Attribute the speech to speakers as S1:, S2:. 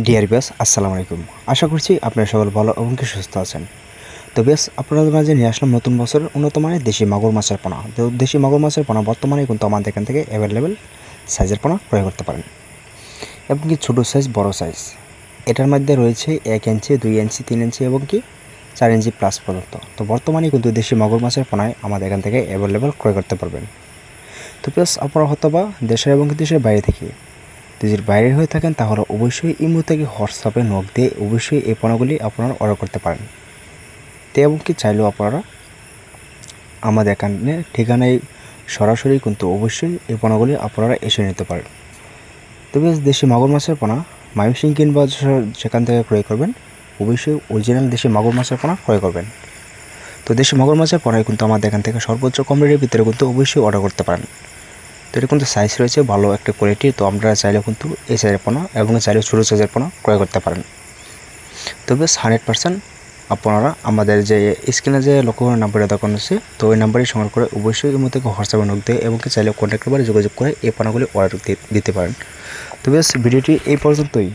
S1: Dear viewers, আসসালামু আলাইকুম। আশা করছি আপনারা সকল ভালো এবং সুস্থ আছেন। তো ভিউয়ার্স, আপনাদের মাঝে নিয়ে আসলাম নতুন বছরের উন্নত মানের দেশি মাগুর মাছের পোনা। তো দেশি মাগুর মাছের পোনা বর্তমানে কিন্তু আমাদের এখান থেকে অ্যাভেলেবেল সাইজের পোনা ক্রয় করতে পারেন, এবং কি ছোটো সাইজ, বড় সাইজ। এটার মধ্যে রয়েছে 1 ইঞ্চি, 2 ইঞ্চি, 3 ইঞ্চি এবং কি 4 ইঞ্চি প্লাস পর্যন্ত। তো বর্তমানে কিন্তু দেশি মাগুর মাছের পোনায় আমাদের এখান থেকে অ্যাভেলেবেল ক্রয় করতে পারবেন। তো ভিউয়ার্স, আপনারা হয়তো বা দেশের এবং দেশের বাইরে থেকে যদি বাইরে হয়ে থাকেন, তাহলে অবশ্যই ইমো থেকে হোয়াটসঅ্যাপে নক দিয়ে অবশ্যই এই পণ্যগুলি আপনারা অর্ডার করতে পারেন। তো এবং কি চাইলেও আপনারা আমাদের এখানে ঠিকানায় সরাসরি কিন্তু অবশ্যই এই পণ্যগুলি আপনারা এসে নিতে পারেন। তবে দেশি মাগুর মাছের পোনা ময়মনসিংহ কিংবা যেখান থেকে ক্রয় করবেন, অবশ্যই অরিজিনাল দেশি মাগুর মাছের পোনা ক্রয় করবেন। তো দেশি মাগুর মাছের পোনায় কিন্তু আমাদের এখান থেকে সর্বোচ্চ কম রেটের ভিতরে কিন্তু অবশ্যই অর্ডার করতে পারেন। তো এটা কিন্তু সাইজ রয়েছে ভালো একটা কোয়ালিটি। তো আপনারা চাইলে কিন্তু এই সাইজের পোনা এবং চাইলে ছোটো সাইজের পোনা ক্রয় করতে পারেন। তবে 100% আপনারা আমাদের যে স্ক্রিনে যে লক্ষ্য নাম্বারে দোকান আছে, তো ওই নাম্বারে সংগ্রহ করে অবশ্যই এর মধ্যে হোয়াটসঅ্যাপে নক দিয়ে এবং চাইলে কন্ট্যাক্ট নাম্বারে যোগাযোগ করে এই পোনাগুলি অর্ডার দিতে পারেন। তবে ভিডিওটি এই পর্যন্তই।